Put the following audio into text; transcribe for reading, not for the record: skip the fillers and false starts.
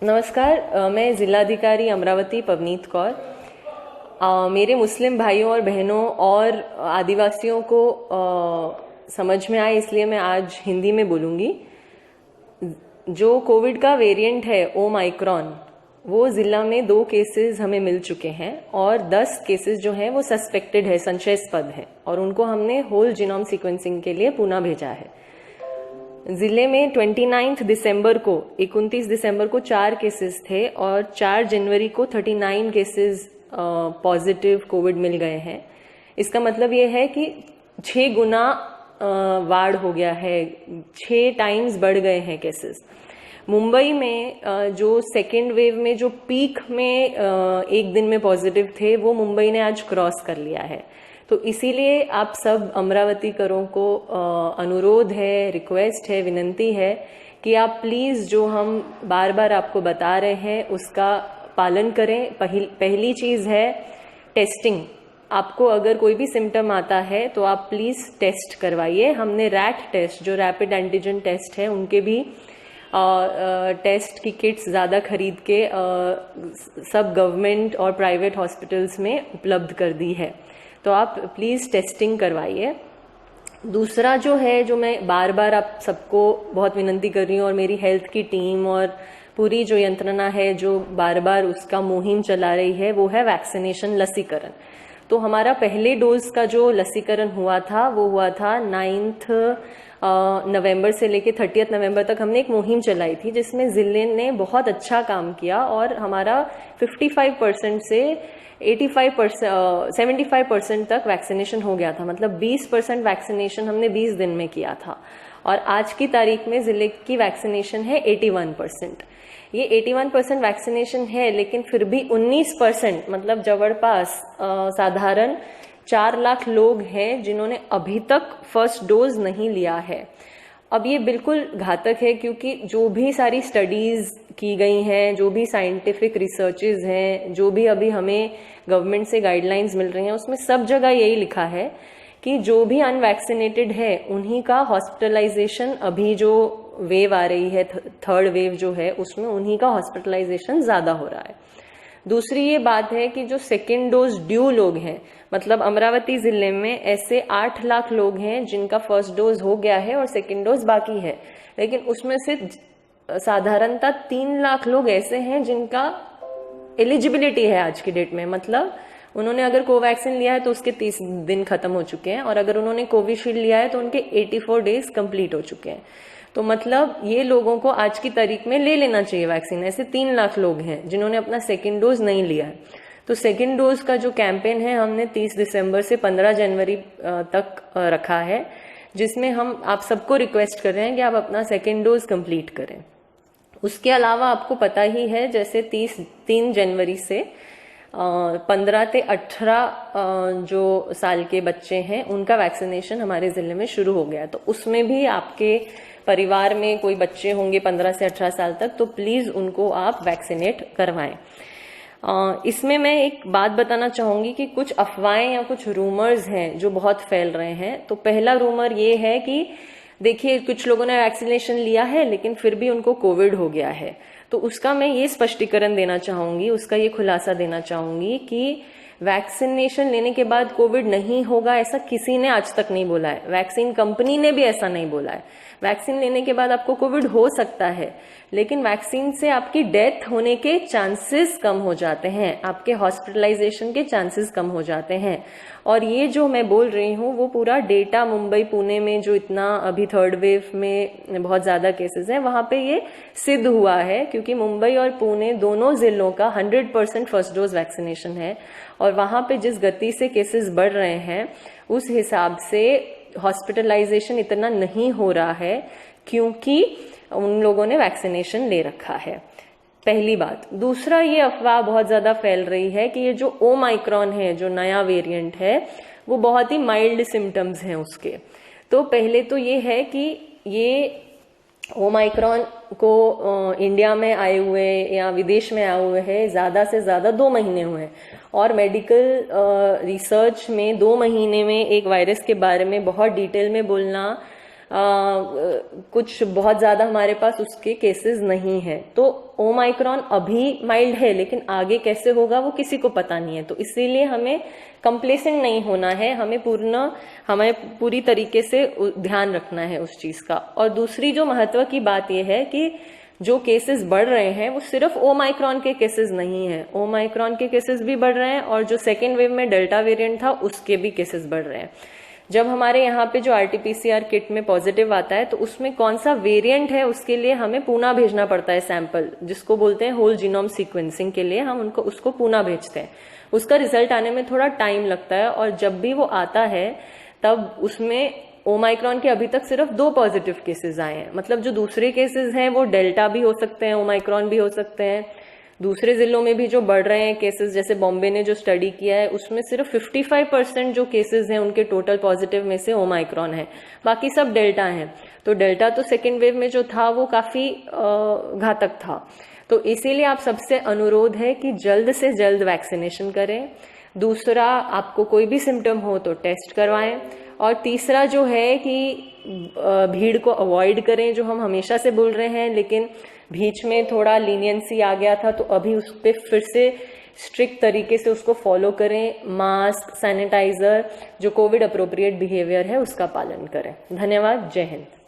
नमस्कार, मैं जिलाधिकारी अमरावती पवनीत कौर। मेरे मुस्लिम भाइयों और बहनों और आदिवासियों को समझ में आए इसलिए मैं आज हिंदी में बोलूँगी। जो कोविड का वेरिएंट है ओमाइक्रॉन, वो ज़िला में 2 केसेस हमें मिल चुके हैं और 10 केसेस जो हैं वो सस्पेक्टेड है, संशयास्पद है, और उनको हमने होल जीनोम सीक्वेंसिंग के लिए पुणे भेजा है। जिले में 29 दिसंबर को 4 केसेस थे और 4 जनवरी को 39 केसेस पॉजिटिव कोविड मिल गए हैं। इसका मतलब ये है कि 6 गुना वाढ़ हो गया है, 6 टाइम्स बढ़ गए हैं केसेस। मुंबई में जो सेकेंड वेव में जो पीक में एक दिन में पॉजिटिव थे, वो मुंबई ने आज क्रॉस कर लिया है। तो इसीलिए आप सब अमरावतीकरों को अनुरोध है, रिक्वेस्ट है, विनंती है कि आप प्लीज़ जो हम बार बार आपको बता रहे हैं उसका पालन करें। पहली चीज़ है टेस्टिंग। आपको अगर कोई भी सिम्टम आता है तो आप प्लीज़ टेस्ट करवाइए। हमने रैट टेस्ट, जो रैपिड एंटीजन टेस्ट है, उनके भी टेस्ट की किट्स ज़्यादा खरीद के सब गवर्नमेंट और प्राइवेट हॉस्पिटल्स में उपलब्ध कर दी है। तो आप प्लीज़ टेस्टिंग करवाइए। दूसरा जो है, जो मैं बार बार आप सबको बहुत विनंती कर रही हूँ और मेरी हेल्थ की टीम और पूरी जो यंत्रणा है जो बार बार उसका मुहिम चला रही है, वो है वैक्सीनेशन, लसीकरण। तो हमारा पहले डोज का जो लसीकरण हुआ था वो हुआ था 9 नवंबर से लेके 30 नवंबर तक हमने एक मुहिम चलाई थी, जिसमें जिले ने बहुत अच्छा काम किया और हमारा 55% से 75% तक वैक्सीनेशन हो गया था। मतलब 20% वैक्सीनेशन हमने 20 दिन में किया था और आज की तारीख में जिले की वैक्सीनेशन है 81%। ये 81% वैक्सीनेशन है, लेकिन फिर भी 19% मतलब जवड़पास साधारण 4 लाख लोग हैं जिन्होंने अभी तक फर्स्ट डोज नहीं लिया है। अब ये बिल्कुल घातक है, क्योंकि जो भी सारी स्टडीज की गई हैं, जो भी साइंटिफिक रिसर्चेज हैं, जो भी अभी हमें गवर्नमेंट से गाइडलाइंस मिल रही हैं, उसमें सब जगह यही लिखा है कि जो भी अनवैक्सीनेटेड है उन्हीं का हॉस्पिटलाइजेशन, अभी जो वेव आ रही है, थर्ड वेव जो है, उसमें उन्हीं का हॉस्पिटलाइजेशन ज़्यादा हो रहा है। दूसरी ये बात है कि जो सेकेंड डोज ड्यू लोग हैं, मतलब अमरावती जिले में ऐसे 8 लाख लोग हैं जिनका फर्स्ट डोज हो गया है और सेकेंड डोज बाकी है, लेकिन उसमें से साधारणतः 3 लाख लोग ऐसे हैं जिनका एलिजिबिलिटी है आज की डेट में। मतलब उन्होंने अगर कोवैक्सीन लिया है तो उसके 30 दिन खत्म हो चुके हैं, और अगर उन्होंने कोविशील्ड लिया है तो उनके 84 डेज कंप्लीट हो चुके हैं। तो मतलब ये लोगों को आज की तारीख में ले लेना चाहिए वैक्सीन। ऐसे 3 लाख लोग हैं जिन्होंने अपना सेकेंड डोज नहीं लिया है। तो सेकेंड डोज का जो कैंपेन है, हमने 30 दिसंबर से 15 जनवरी तक रखा है, जिसमें हम आप सबको रिक्वेस्ट कर रहे हैं कि आप अपना सेकेंड डोज कंप्लीट करें। उसके अलावा आपको पता ही है, जैसे 3 जनवरी से 15 से 18 जो साल के बच्चे हैं उनका वैक्सीनेशन हमारे जिले में शुरू हो गया है। तो उसमें भी आपके परिवार में कोई बच्चे होंगे 15 से 18 साल तक, तो प्लीज उनको आप वैक्सीनेट करवाएं। इसमें मैं एक बात बताना चाहूंगी कि कुछ अफवाहें या कुछ रूमर्स हैं जो बहुत फैल रहे हैं। तो पहला रूमर ये है कि देखिए, कुछ लोगों ने वैक्सीनेशन लिया है लेकिन फिर भी उनको कोविड हो गया है। तो उसका मैं ये स्पष्टीकरण देना चाहूंगी, उसका ये खुलासा देना चाहूंगी कि वैक्सीनेशन लेने के बाद कोविड नहीं होगा, ऐसा किसी ने आज तक नहीं बोला है। वैक्सीन कंपनी ने भी ऐसा नहीं बोला है। वैक्सीन लेने के बाद आपको कोविड हो सकता है, लेकिन वैक्सीन से आपकी डेथ होने के चांसेस कम हो जाते हैं, आपके हॉस्पिटलाइजेशन के चांसेस कम हो जाते हैं। और ये जो मैं बोल रही हूँ वो पूरा डेटा मुंबई पुणे में जो इतना अभी थर्ड वेव में बहुत ज्यादा केसेस हैं, वहां पे ये सिद्ध हुआ है, क्योंकि मुंबई और पुणे दोनों जिलों का 100% फर्स्ट डोज वैक्सीनेशन है और वहां पे जिस गति से केसेस बढ़ रहे हैं उस हिसाब से हॉस्पिटलाइजेशन इतना नहीं हो रहा है, क्योंकि उन लोगों ने वैक्सीनेशन ले रखा है। पहली बात। दूसरा, ये अफवाह बहुत ज्यादा फैल रही है कि ये जो ओमाइक्रॉन है, जो नया वेरिएंट है, वो बहुत ही माइल्ड सिम्टम्स हैं उसके। तो पहले तो ये है कि ये ओमाइक्रॉन को इंडिया में आए हुए या विदेश में आए हुए हैं ज्यादा से ज्यादा 2 महीने हुए हैं, और मेडिकल रिसर्च में 2 महीने में एक वायरस के बारे में बहुत डिटेल में बोलना कुछ बहुत ज्यादा हमारे पास उसके केसेस नहीं है। तो ओमाइक्रॉन अभी माइल्ड है, लेकिन आगे कैसे होगा वो किसी को पता नहीं है। तो इसीलिए हमें कंप्लेसेंट नहीं होना है, हमें पूरी तरीके से ध्यान रखना है उस चीज का। और दूसरी जो महत्व की बात यह है कि जो केसेस बढ़ रहे हैं वो सिर्फ ओमाइक्रॉन के केसेस नहीं है, ओमाइक्रॉन के केसेस भी बढ़ रहे हैं और जो सेकेंड वेव में डेल्टा वेरिएंट था उसके भी केसेस बढ़ रहे हैं। जब हमारे यहाँ पे जो आरटीपीसीआर किट में पॉजिटिव आता है तो उसमें कौन सा वेरिएंट है उसके लिए हमें पूना भेजना पड़ता है सैंपल, जिसको बोलते हैं होल जीनोम सीक्वेंसिंग के लिए हम उसको पूना भेजते हैं। उसका रिजल्ट आने में थोड़ा टाइम लगता है और जब भी वो आता है तब उसमें ओमाइक्रॉन के अभी तक सिर्फ 2 पॉजिटिव केसेस आए हैं। मतलब जो दूसरे केसेस हैं वो डेल्टा भी हो सकते हैं, ओमाइक्रॉन भी हो सकते हैं। दूसरे जिलों में भी जो बढ़ रहे हैं केसेस, जैसे बॉम्बे ने जो स्टडी किया है उसमें सिर्फ 55% जो केसेस हैं उनके टोटल पॉजिटिव में से ओमाइक्रॉन है, बाकी सब डेल्टा हैं। तो डेल्टा तो सेकेंड वेव में जो था वो काफी घातक था। तो इसीलिए आप सबसे अनुरोध है कि जल्द से जल्द वैक्सीनेशन करें। दूसरा, आपको कोई भी सिम्टम हो तो टेस्ट करवाएं। और तीसरा जो है कि भीड़ को अवॉइड करें, जो हम हमेशा से बोल रहे हैं, लेकिन बीच में थोड़ा लीनियंसी आ गया था तो अभी उस पर फिर से स्ट्रिक्ट तरीके से उसको फॉलो करें। मास्क, सैनिटाइजर, जो कोविड अप्रोप्रिएट बिहेवियर है उसका पालन करें। धन्यवाद। जय हिंद।